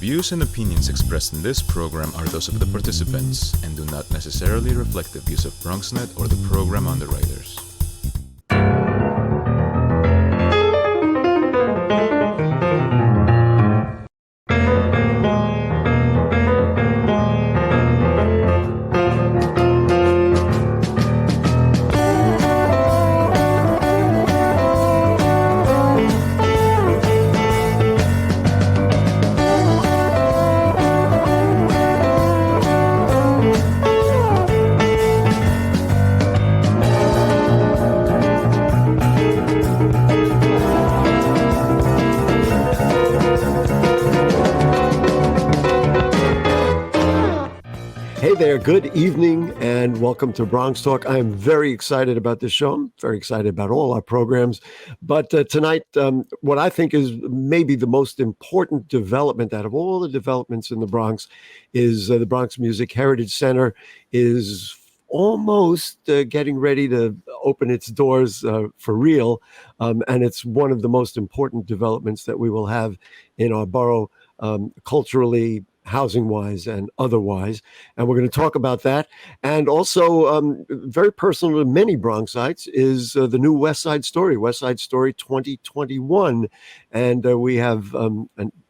views and opinions expressed in this program are those of the participants and do not necessarily reflect the views of BronxNet or the program underwriters. Good evening and welcome to BronxTalk. I am very excited about this show. I'm very excited about all our programs. But tonight, what I think is maybe the most important development out of all the developments in the Bronx is the Bronx Music Heritage Center is almost getting ready to open its doors for real. And it's one of the most important developments that we will have in our borough culturally, housing-wise and otherwise. And we're going to talk about that. And also, very personal to many Bronxites is the new West Side Story 2021. And we have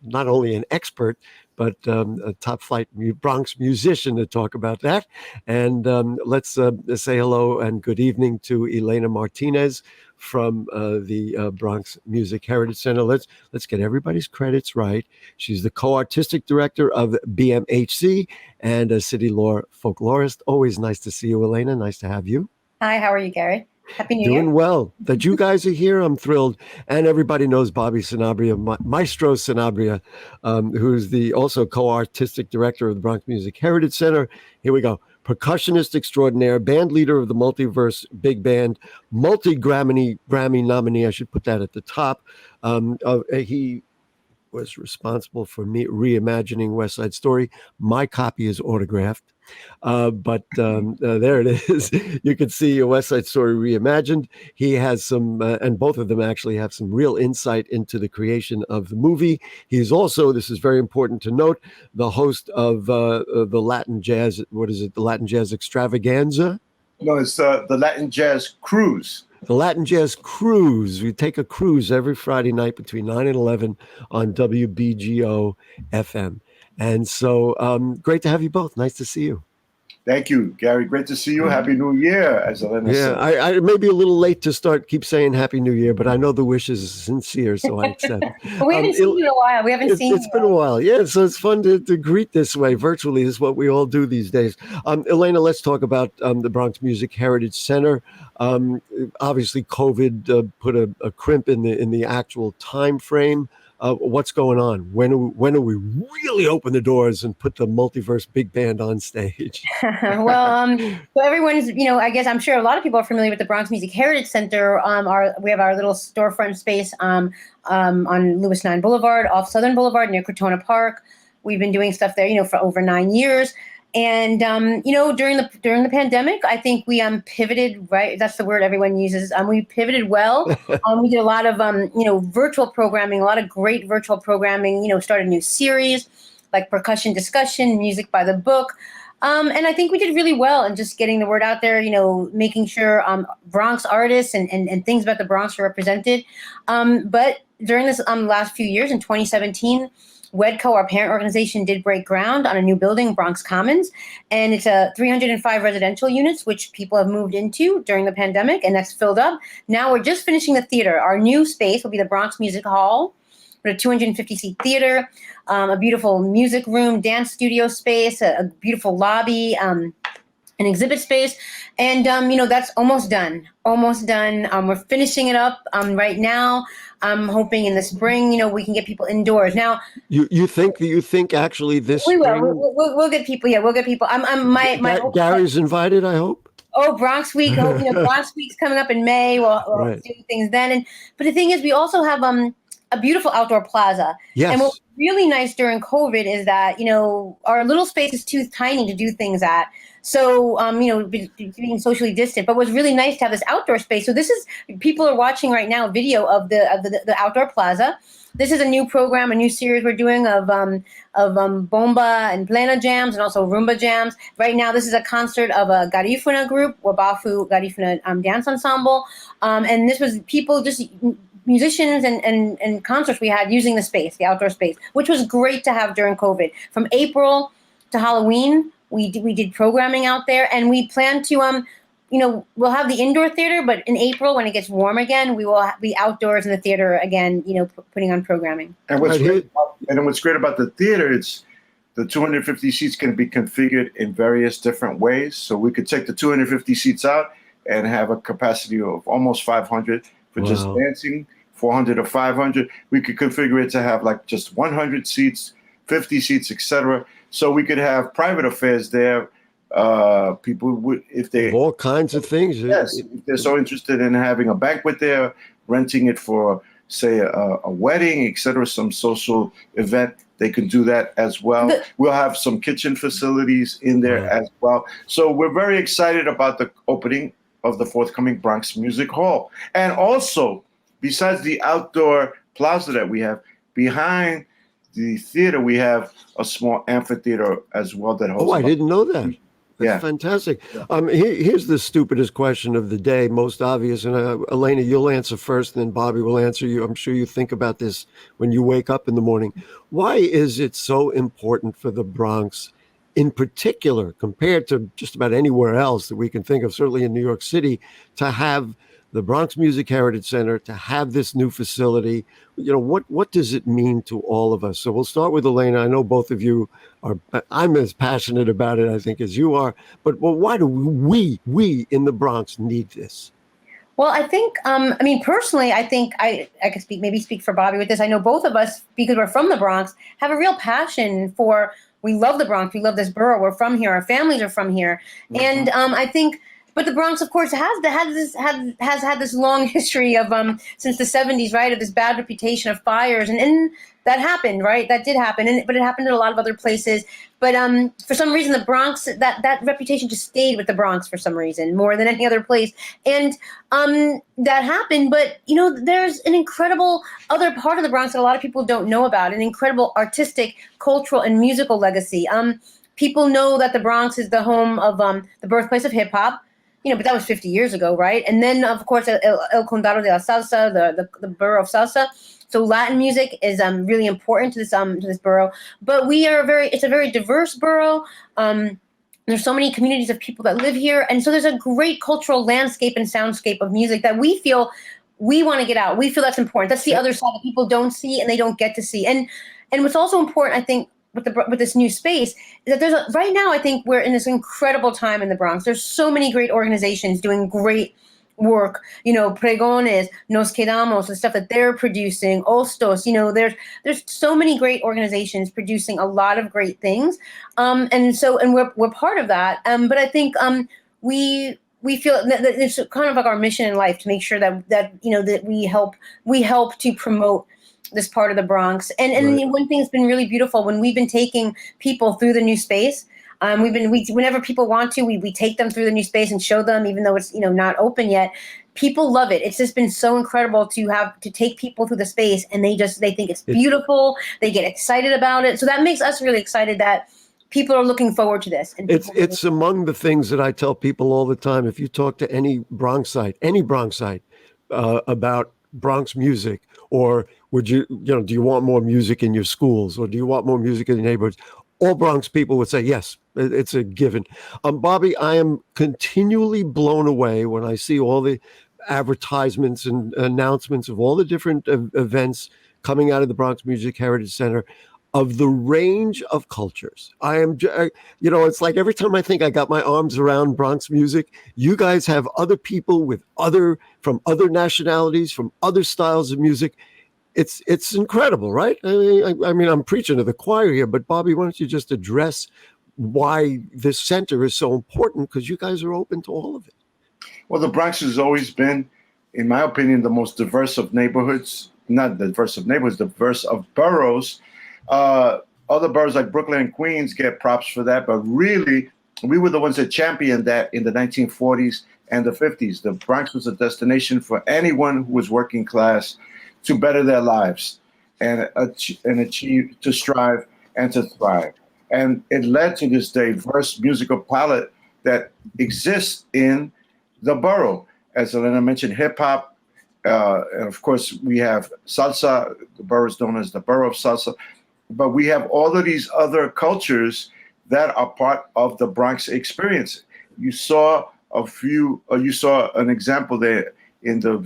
not only an expert, but a top-flight Bronx musician to talk about that. And let's say hello and good evening to Elena Martinez from the Bronx Music Heritage Center. Let's get everybody's credits right. She's the co-artistic director of BMHC and a city law folklorist. Always nice to see you, Elena. Nice to have you. Hi, how are you, Gary? Happy New Year. Doing well. That you guys are here, I'm thrilled. And everybody knows Bobby Sanabria, Maestro Sanabria, who's the also co-artistic director of the Bronx Music Heritage Center. Here we go. Percussionist extraordinaire, band leader of the Multiverse Big Band, Multi-Grammy nominee. I should put that at the top. He was responsible for me reimagining West Side Story. My copy is autographed. But there it is. You can see a West Side Story reimagined. He has some, and both of them actually have some real insight into the creation of the movie. He's also, this is very important to note, the host of the Latin Jazz, what is it, the Latin Jazz Extravaganza? No, it's the Latin Jazz Cruise. The Latin Jazz Cruise. We take a cruise every Friday night between 9 and 11 on WBGO FM. And so great to have you both. Nice to see you. Thank you, Gary. Great to see you. Happy New Year, as Elena said. I may be a little late to keep saying Happy New Year, but I know the wish is sincere, so I accept. We haven't seen you in a while. It's been a while. Yeah, so it's fun to greet this way. Virtually is what we all do these days. Elena, let's talk about the Bronx Music Heritage Center. Obviously, COVID put a crimp in the actual time frame. What's going on? When do we really open the doors and put the Multiverse Big Band on stage? Well, so everyone's, I guess I'm sure a lot of people are familiar with the Bronx Music Heritage Center. We have our little storefront space on Lewis 9 Boulevard, off Southern Boulevard near Crotona Park. We've been doing stuff there, for over 9 years. And, during the pandemic, I think we pivoted, right? That's the word everyone uses. We pivoted well. We did a lot of, virtual programming, a lot of great virtual programming, started a new series like percussion discussion, music by the book. And I think we did really well in just getting the word out there, making sure Bronx artists and things about the Bronx are represented. But during this last few years in 2017, WEDCO, our parent organization, did break ground on a new building, Bronx Commons, and it's 305 residential units, which people have moved into during the pandemic, and that's filled up. Now we're just finishing the theater. Our new space will be the Bronx Music Hall, with a 250-seat theater, a beautiful music room, dance studio space, a beautiful lobby, an exhibit space, and that's almost done. We're finishing it up right now. I'm hoping in the spring, we can get people indoors. Now, you think actually this we will. spring? We'll get people. Yeah, we'll get people. My Gary's invited, I hope. Oh, Bronx Week! Bronx Week's coming up in May. We'll do things then. But the thing is, we also have a beautiful outdoor plaza. Yes. And really nice during COVID is that, our little space is too tiny to do things at. So, being socially distant, but what's really nice to have this outdoor space. So people are watching right now a video of the outdoor plaza. This is a new program, a new series we're doing of bomba and plena jams and also rumba jams. Right now, this is a concert of a Garifuna group, Wabafu Garifuna dance ensemble. And this was people, just musicians and concerts we had using the space, the outdoor space, which was great to have during COVID. From April to Halloween, we did programming out there, and we plan to we'll have the indoor theater, but in April when it gets warm again, we will be outdoors in the theater again, putting on programming. And what's great about the theater, it's the 250 seats can be configured in various different ways. So we could take the 250 seats out and have a capacity of almost 500 for just dancing, 400 or 500. We could configure it to have like just 100 seats, 50 seats, etc. So we could have private affairs there. People would, if they all kinds of things. Yes, if they're so interested in having a banquet there, renting it for, say, a wedding, etc., some social event, they can do that as well. We'll have some kitchen facilities in there as well. So we're very excited about the opening of the forthcoming Bronx Music Hall. And also, besides the outdoor plaza that we have, behind the theater, we have a small amphitheater as well that holds. Oh, I didn't know that. That's fantastic. Yeah. Here's the stupidest question of the day, most obvious. And Elena, you'll answer first, and then Bobby will answer you. I'm sure you think about this when you wake up in the morning. Why is it so important for the Bronx, in particular, compared to just about anywhere else that we can think of, certainly in New York City, to have the Bronx Music Heritage Center, to have this new facility? What does it mean to all of us? So we'll start with Elena. I know both of you are, I'm as passionate about it, I think, as you are, but why do we in the Bronx need this? Well, I think, personally, I think I could speak for Bobby with this. I know both of us, because we're from the Bronx, have a real passion for, we love the Bronx, we love this borough, we're from here, our families are from here. Mm-hmm. And I think, but the Bronx, of course, has had this long history of since the 70s, right, of this bad reputation of fires, and that happened, right? That did happen, but it happened in a lot of other places. But for some reason, the Bronx, that reputation just stayed with the Bronx for some reason more than any other place, and that happened. But there's an incredible other part of the Bronx that a lot of people don't know about, an incredible artistic, cultural, and musical legacy. People know that the Bronx is the home of the birthplace of hip hop. But that was 50 years ago, right? And then, of course, El Condado de la Salsa, the borough of salsa. So Latin music is really important to this borough. But it's a very diverse borough. There's so many communities of people that live here, and so there's a great cultural landscape and soundscape of music that we feel we want to get out. We feel that's important. That's the other side that people don't see and they don't get to see. And what's also important, I think, with this new space, is that right now, I think we're in this incredible time in the Bronx. There's so many great organizations doing great work, Pregones, Nos Quedamos, the stuff that they're producing, Ostos, there's so many great organizations producing a lot of great things. And we're part of that. But I think we feel that it's kind of like our mission in life to make sure that we help to promote this part of the Bronx. And right. One thing that's been really beautiful when we've been taking people through the new space, whenever people want to, we take them through the new space and show them, even though it's, not open yet. People love it. It's just been so incredible to take people through the space, and they think it's beautiful. They get excited about it. So that makes us really excited that people are looking forward to this. And it's among the things that I tell people all the time. If you talk to any Bronxite about Bronx music, or would do you want more music in your schools, or do you want more music in the neighborhoods? All Bronx people would say, yes, it's a given. Bobby, I am continually blown away when I see all the advertisements and announcements of all the different events coming out of the Bronx Music Heritage Center, of the range of cultures. I am, it's like every time I think I got my arms around Bronx music, you guys have other people from other nationalities, from other styles of music. It's incredible, right? I mean, I'm preaching to the choir here, but Bobby, why don't you just address why this center is so important? Because you guys are open to all of it. Well, the Bronx has always been, in my opinion, the most diverse of neighborhoods, not diverse of neighborhoods, diverse of boroughs. Other boroughs like Brooklyn and Queens get props for that, but really, we were the ones that championed that in the 1940s and the 50s. The Bronx was a destination for anyone who was working class to better their lives and achieve, to strive and to thrive. And it led to this diverse musical palette that exists in the borough. As Elena mentioned, hip hop, and of course we have salsa. The borough is known as the borough of salsa, but we have all of these other cultures that are part of the Bronx experience. You saw you saw an example there in the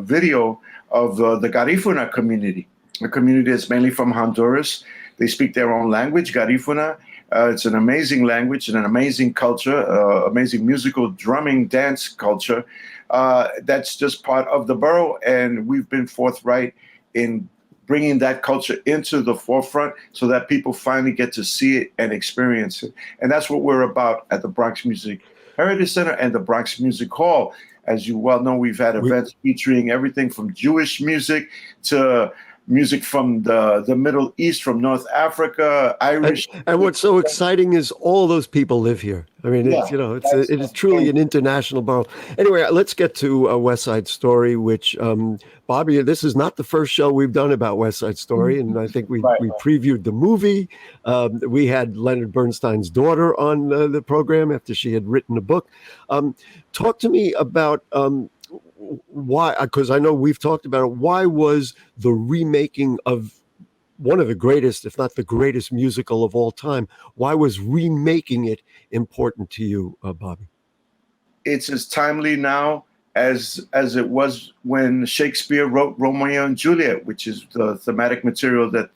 video of the Garifuna community. The community is mainly from Honduras. They speak their own language, Garifuna. It's an amazing language and an amazing culture, amazing musical drumming dance culture. That's just part of the borough, and we've been forthright in bringing that culture into the forefront so that people finally get to see it and experience it. And that's what we're about at the Bronx Music Heritage Center and the Bronx Music Hall. As you well know, we've had events featuring everything from Jewish music to music from the Middle East, from North Africa, Irish. And what's so exciting is all those people live here. I mean, it's, you know, it is truly an international borough. Anyway, let's get to West Side Story, which, Bobby, this is not the first show we've done about West Side Story. And I think we previewed the movie. We had Leonard Bernstein's daughter on the program after she had written a book. Talk to me about why, because I know we've talked about it. Why was the remaking of one of the greatest, if not the greatest musical of all time, why was remaking it important to you, Bobby? It's as timely now as it was when Shakespeare wrote Romeo and Juliet, which is the thematic material that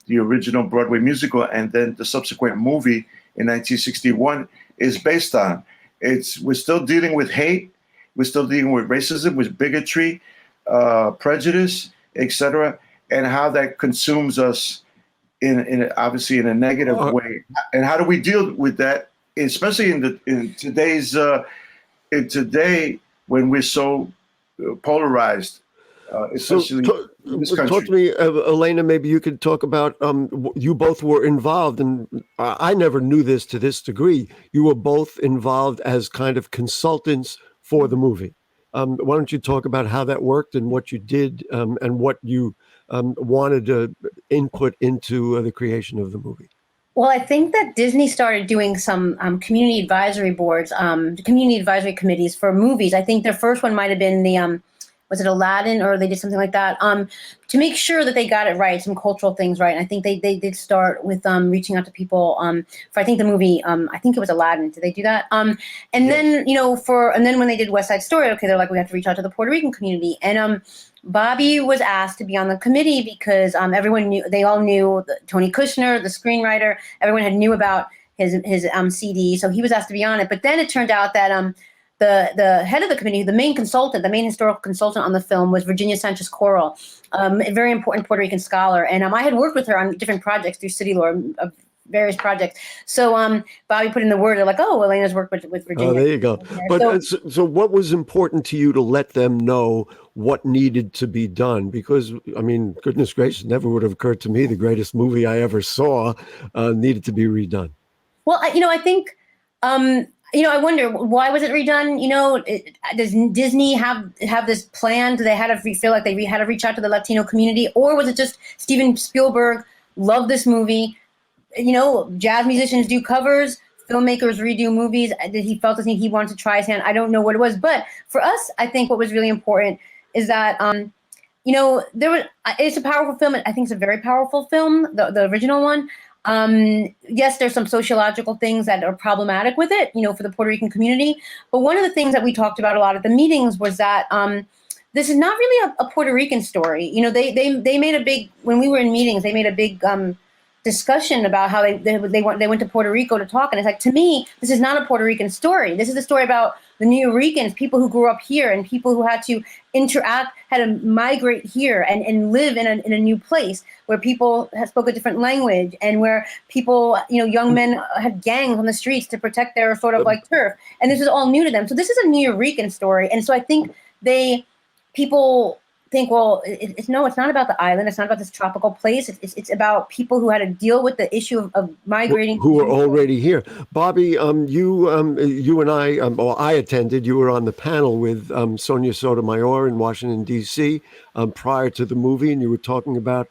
the original Broadway musical and then the subsequent movie in 1961 is based on. We're still dealing with hate. We're still dealing with racism, with bigotry, prejudice, etc., and how that consumes us in obviously in a negative way. And how do we deal with that, especially in today when we're so polarized, especially in this country. Talk to me, Elena. Maybe you could talk about. You both were involved, and I never knew this to this degree. You were both involved as kind of consultants for the movie. Why don't you talk about how that worked and what you did and what you wanted to input into the creation of the movie? Well, I think that Disney started doing some community advisory boards, community advisory committees for movies. I think their first one might have been the, was it Aladdin, or they did something like that, to make sure that they got it right, some cultural things right. And I think they did start with reaching out to people for, I think the movie, I think it was Aladdin. Did they do that? And then, and then when they did West Side Story, okay, they're like, we have to reach out to the Puerto Rican community. And Bobby was asked to be on the committee because they all knew Tony Kushner, the screenwriter. Everyone knew about his CD, so he was asked to be on it. But then it turned out that the head of the committee, the main historical consultant on the film, was Virginia Sanchez Coral, a very important Puerto Rican scholar. And I had worked with her on different projects through City Lore, various projects. So Bobby put in the word, they're like, oh, Elena's worked with Virginia. Oh, there you go. But so what was important to you to let them know what needed to be done? Because, I mean, goodness gracious, never would have occurred to me the greatest movie I ever saw needed to be redone. Well, I think, I wonder, why was it redone? Does Disney have this plan? Do they feel like they had to reach out to the Latino community? Or was it just Steven Spielberg loved this movie? Jazz musicians do covers, filmmakers redo movies. He felt as he wanted to try his hand. I don't know what it was. But for us, I think what was really important is that, it's a powerful film. I think it's a very powerful film, the original one. Yes, there's some sociological things that are problematic with it, for the Puerto Rican community. But one of the things that we talked about a lot at the meetings was that this is not really a Puerto Rican story. They made a big, when we were in meetings, they made a big discussion about how they went to Puerto Rico to talk. And it's like, to me, this is not a Puerto Rican story. This is a story about the New Yorkers, people who grew up here and people who had to interact, had to migrate here and live in a new place where people spoke a different language and where people, young men had gangs on the streets to protect their sort of like turf. And this is all new to them. So this is a New Yorker story. And so I think people think, well, it's not about the island. It's not about this tropical place. It's about people who had to deal with the issue of migrating. Who are already here. Bobby, you and I, I attended, you were on the panel with Sonia Sotomayor in Washington, D.C. Prior to the movie, and you were talking about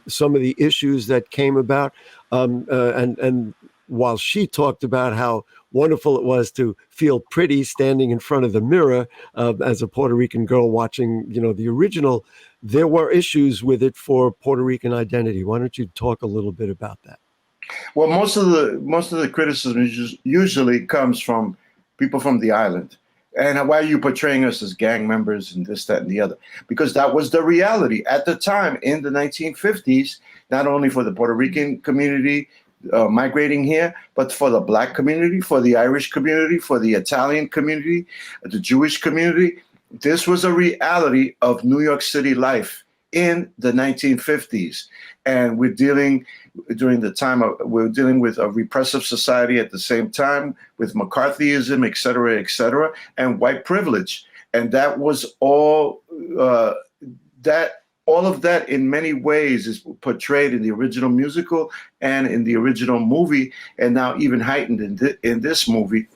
some of the issues that came about. And while she talked about how wonderful it was to feel pretty standing in front of the mirror as a Puerto Rican girl watching, the original, there were issues with it for Puerto Rican identity. Why don't you talk a little bit about that? Well, most of the criticism usually comes from people from the island. And why are you portraying us as gang members and this, that, and the other? Because that was the reality at the time in the 1950s, not only for the Puerto Rican community migrating here, but for the Black community, for the Irish community, for the Italian community, the Jewish community. This was a reality of New York City life in the 1950s. And we're dealing with a repressive society at the same time with McCarthyism, et cetera, and white privilege. And that was all all of that in many ways is portrayed in the original musical and in the original movie, and now even heightened in this movie.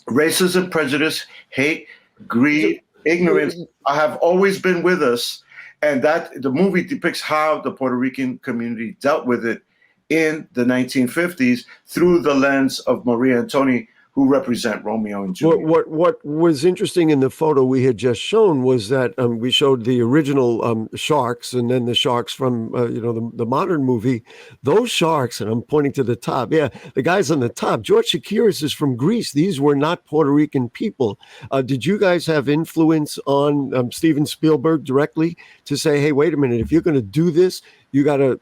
Racism, prejudice, hate, greed, ignorance have always been with us. And that the movie depicts how the Puerto Rican community dealt with it in the 1950s through the lens of Maria and Tony, who represent Romeo and Juliet. What was interesting in the photo we had just shown was that we showed the original sharks and then the sharks from the modern movie. Those sharks, and I'm pointing to the top. Yeah, the guys on the top. George Chakiris is from Greece. These were not Puerto Rican people. Did you guys have influence on Steven Spielberg directly to say, hey, wait a minute, if you're going to do this, you got to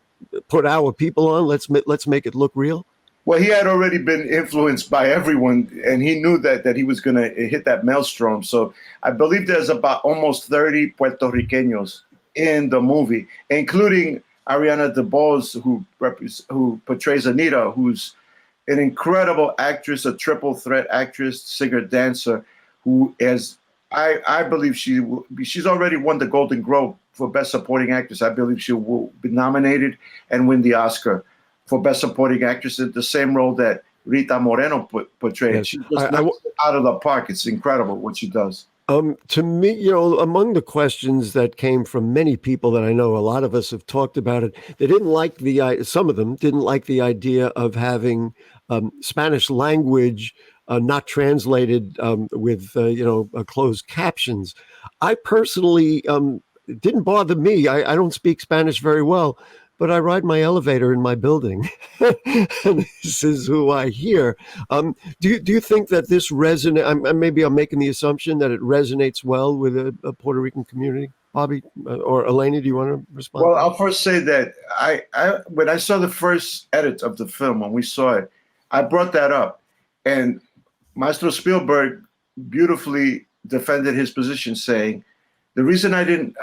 put our people on. Let's make it look real. Well, he had already been influenced by everyone, and he knew that he was going to hit that maelstrom. So I believe there's about almost 30 Puerto Ricanos in the movie, including Ariana DeBose, who portrays Anita, who's an incredible actress, a triple threat actress, singer, dancer, who is, I believe she's already won the Golden Globe for Best Supporting Actress. I believe she will be nominated and win the Oscar for Best Supporting Actress in the same role that Rita Moreno portrayed. Yes. She just knocks it out of the park. It's incredible what she does. To me, among the questions that came from many people that I know, a lot of us have talked about it, they didn't like some of them didn't like the idea of having Spanish language not translated with, closed captions. I personally, it didn't bother me. I don't speak Spanish very well, but I ride my elevator in my building. And this is who I hear. Do you think that this resonates? Maybe I'm making the assumption that it resonates well with a Puerto Rican community. Bobby or Elena, do you want to respond? Well, I'll first say that I when I saw the first edit of the film, when we saw it, I brought that up. And Maestro Spielberg beautifully defended his position, saying, the reason I didn't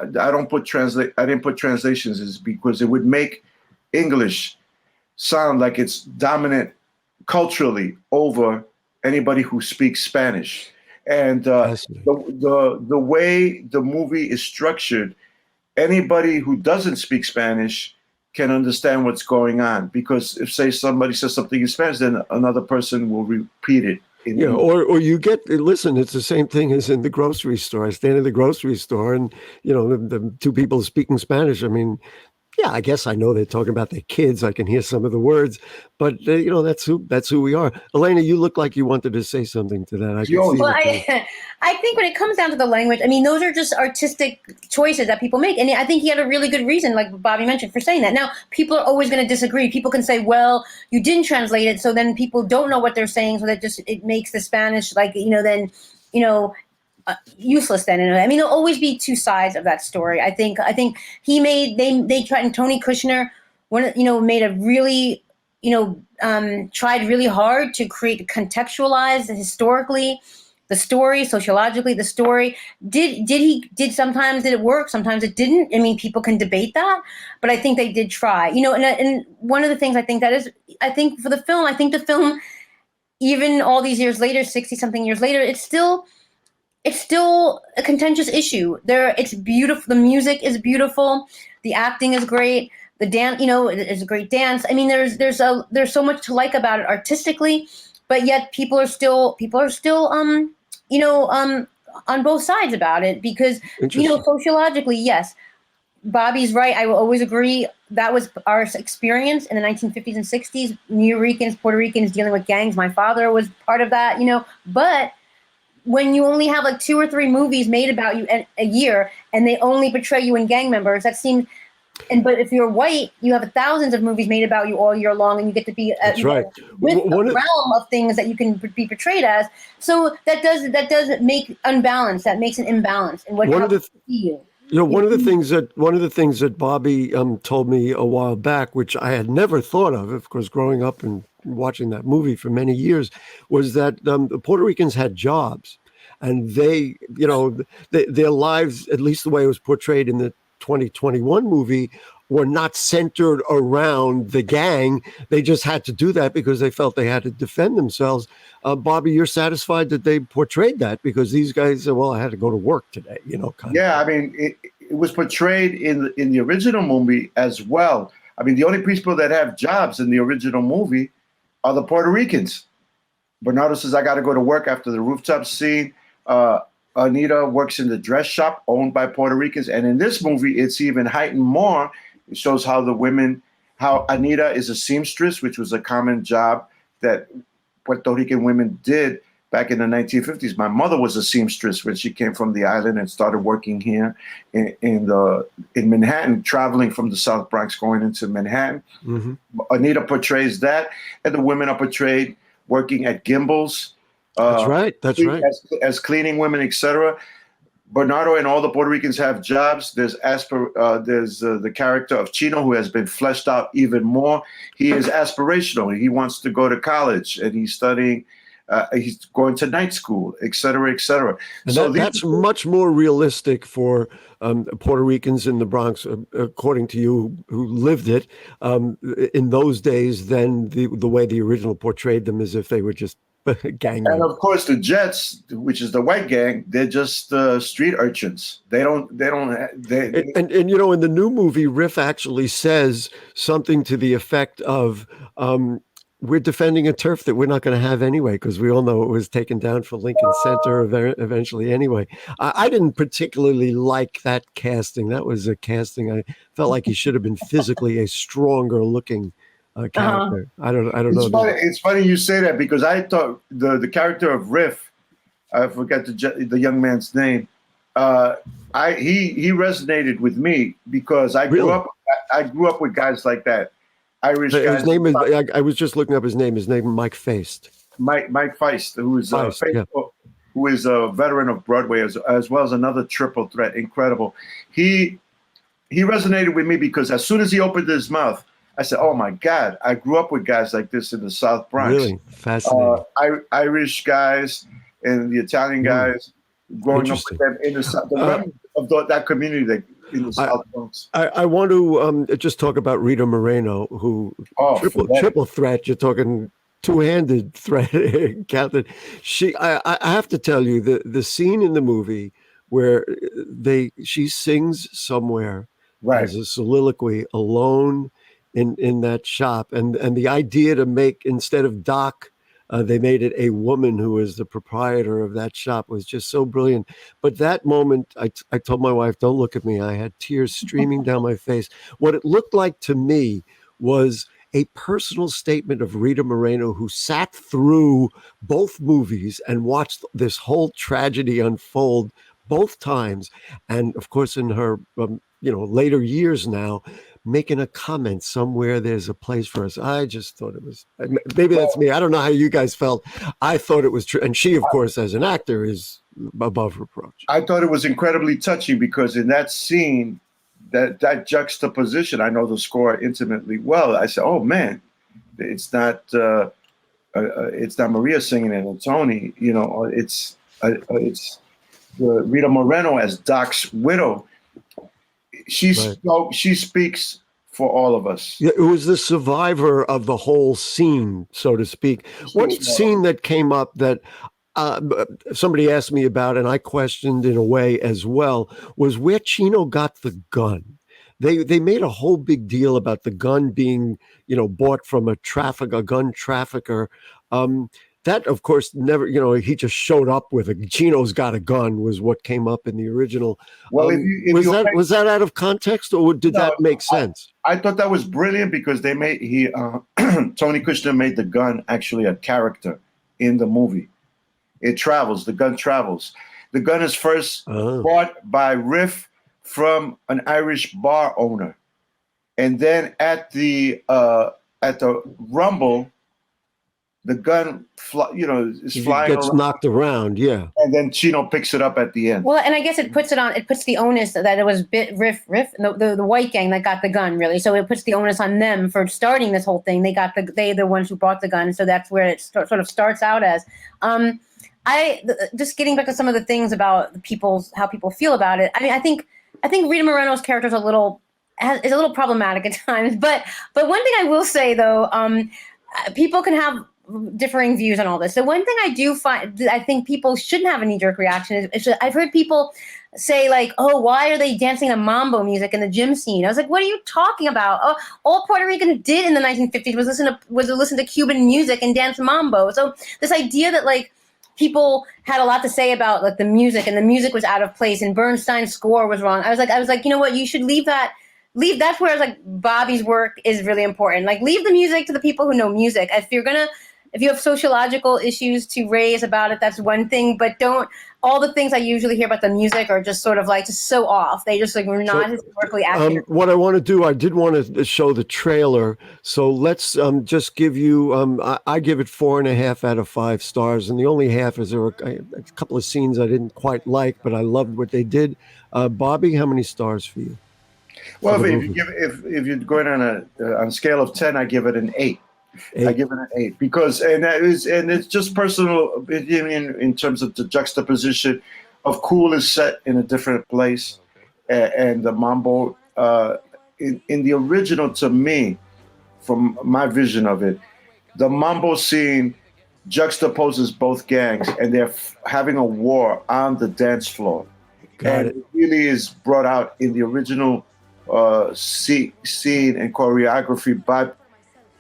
put translations is because it would make English sound like it's dominant culturally over anybody who speaks Spanish. And the way the movie is structured, anybody who doesn't speak Spanish can understand what's going on. Because if, say, somebody says something in Spanish, then another person will repeat it. Or you listen, it's the same thing as in the grocery store. I stand in the grocery store and, the two people speaking Spanish. I mean, yeah, I guess I know they're talking about their kids. I can hear some of the words, but that's who we are. Elena, you look like you wanted to say something to that. I think when it comes down to the language, I mean, those are just artistic choices that people make. And I think he had a really good reason, like Bobby mentioned, for saying that. Now, people are always going to disagree. People can say, well, you didn't translate it, so then people don't know what they're saying, so that it makes the Spanish useless then. I mean, there'll always be two sides of that story. I think they tried, and Tony Kushner, made a really, tried really hard to contextualize historically the story, sociologically the story. Sometimes did it work? Sometimes it didn't. I mean, people can debate that, but I think they did try, and one of the things I think for the film, even all these years later, 60 something years later, it's still a contentious issue. It's beautiful. The music is beautiful. The acting is great. The dance, is a great dance. I mean, there's so much to like about it artistically, but yet people are still on both sides about it because sociologically, yes, Bobby's right. I will always agree. That was our experience in the 1950s and 60s. New Ricans, Puerto Ricans dealing with gangs. My father was part of that, but when you only have like 2 or 3 movies made about you a year and they only portray you in gang members, that seems. But if you're white, you have thousands of movies made about you all year long, and you get to be with a realm of things that you can be portrayed as. So that does make unbalance. That makes an imbalance in what how see you. One of the things that Bobby told me a while back, which I had never thought of course, growing up and watching that movie for many years, was that the Puerto Ricans had jobs, and they, their lives, at least the way it was portrayed in the 2021 movie, were not centered around the gang. They just had to do that because they felt they had to defend themselves. Bobby, you're satisfied that they portrayed that because these guys said, well, I had to go to work today, I mean, it was portrayed in the original movie as well. I mean, the only people that have jobs in the original movie are the Puerto Ricans. Bernardo says, I got to go to work after the rooftop scene. Anita works in the dress shop owned by Puerto Ricans. And in this movie, it's even heightened more. It shows how Anita is a seamstress, which was a common job that Puerto Rican women did back in the 1950s. My mother was a seamstress when she came from the island and started working here in Manhattan, traveling from the South Bronx going into Manhattan. Mm-hmm. Anita portrays that, and the women are portrayed working at Gimbel's. That's right. As cleaning women, etc. Bernardo and all the Puerto Ricans have jobs. There's the character of Chino, who has been fleshed out even more. He is aspirational. He wants to go to college, and he's studying. He's going to night school, etc., etc. So that's much more realistic for Puerto Ricans in the Bronx, according to you, who lived it in those days, than the way the original portrayed them, as if they were just gang. And of course, the Jets, which is the white gang, they're just street urchins. And in the new movie, Riff actually says something to the effect of, we're defending a turf that we're not going to have anyway, because we all know it was taken down for Lincoln Center eventually anyway. I didn't particularly like that casting. That was a casting I felt like he should have been physically a stronger looking character. I don't know. It's funny you say that, because I thought the character of Riff, I forgot the young man's name. He resonated with me because I grew up with guys like that. Irish guys. His name is. I was just looking up his name. His name is Mike Feist. Mike Feist, who is a veteran of Broadway as well as another triple threat. Incredible. He resonated with me because as soon as he opened his mouth, I said, "Oh my God! I grew up with guys like this in the South Bronx. Really fascinating. Irish guys and the Italian guys, growing up with them in the South, of that community in the South Bronx." I want to just talk about Rita Moreno, who triple threat. You're talking two-handed threat. Captain. I have to tell you the scene in the movie where she sings somewhere as a soliloquy alone in that shop, and the idea to make, instead of Doc, they made it a woman who was the proprietor of that shop, was just so brilliant. But that moment, I told my wife, don't look at me. I had tears streaming down my face. What it looked like to me was a personal statement of Rita Moreno, who sat through both movies and watched this whole tragedy unfold both times. And of course, in her later years now, making a comment somewhere, there's a place for us. I just thought it was, maybe that's me. I don't know how you guys felt. I thought it was true. And she, of course, as an actor, is above reproach. I thought it was incredibly touching because in that scene, that juxtaposition, I know the score intimately well. I said, oh man, it's not Maria singing it, or Tony, it's Rita Moreno as Doc's widow. She speaks for all of us. Yeah, it was the survivor of the whole scene, so to speak. One scene that came up that somebody asked me about, and I questioned in a way as well, was where Chino got the gun. They made a whole big deal about the gun being, bought from a gun trafficker. That, of course, never, he just showed up with Chino's got a gun was what came up in the original. Well, was that out of context, or did that make sense? I thought that was brilliant because Tony Kushner made the gun actually a character in the movie. It travels. The gun travels. The gun is first bought by Riff from an Irish bar owner, and then at the Rumble, the gun, is flying. It gets knocked around, yeah. And then Chino picks it up at the end. Well, and I guess it puts the onus that it was Riff, the white gang that got the gun, really. So it puts the onus on them for starting this whole thing. They're the ones who brought the gun. So that's where it sort of starts out as. Just getting back to some of the things about how people feel about it. I mean, I think Rita Moreno's character is a little problematic at times. But one thing I will say though, people can have differing views on all this. So one thing I think people shouldn't have a knee-jerk reaction is I've heard people say like, oh, why are they dancing to mambo music in the gym scene? I was like, what are you talking about? Oh, all Puerto Ricans did in the 1950s was listen to Cuban music and dance mambo. So this idea that like people had a lot to say about like the music and the music was out of place and Bernstein's score was wrong. I was like, you know what? You should leave that. That's where like Bobby's work is really important. Like leave the music to the people who know music. If you have sociological issues to raise about it, that's one thing, but all the things I usually hear about the music are just sort of like just so off. They just like were not historically accurate. What I want to do, I did want to show the trailer. So let's just give you, I give it 4.5 out of 5 stars. And the only half is there were a couple of scenes I didn't quite like, but I loved what they did. Bobby, how many stars for you? Well, if you're going on a scale of 10, I give it an 8. I give it an 8 because, and it's just personal opinion in terms of the juxtaposition of Cool is set in a different place, and the mambo in the original, to me, from my vision of it, the mambo scene juxtaposes both gangs, and they're having a war on the dance floor, and it really is brought out in the original scene and choreography by.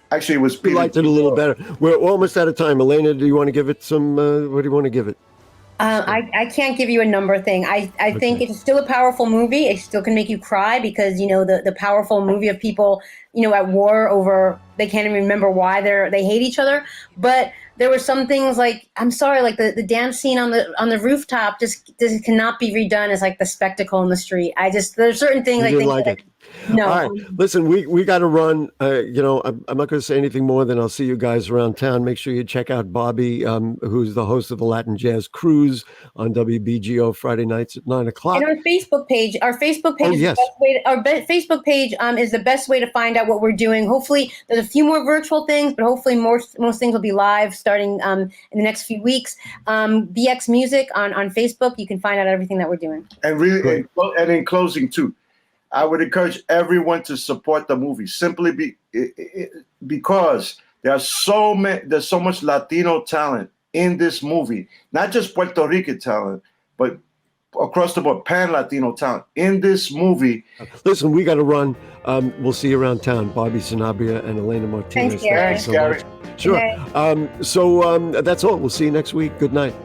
Actually, it was. We liked it a little better. We're almost out of time. Elena, do you want to give it some? What do you want to give it? I can't give you a number thing. I think it's still a powerful movie. It still can make you cry because the powerful movie of people at war over they can't even remember why they hate each other. But there were some things like I'm sorry, like the dance scene on the rooftop just cannot be redone as like the spectacle in the street. There's certain things I think like it. No. All right. Listen, we got to run. I'm not going to say anything more than I'll see you guys around town. Make sure you check out Bobby, who's the host of the Latin Jazz Cruise on WBGO Friday nights at 9:00. And our Facebook page is the best way Facebook page is the best way to find out what we're doing. Hopefully, there's a few more virtual things, but hopefully most things will be live starting in the next few weeks. BX Music on Facebook, you can find out everything that we're doing. And really, and in closing too. I would encourage everyone to support the movie simply because there's so much Latino talent in this movie, not just Puerto Rican talent, but across the board, pan-Latino talent in this movie. Listen, we got to run. We'll see you around town. Bobby Sanabria and Elena Martinez. Thanks, Gary. Sure. Okay. So that's all. We'll see you next week. Good night.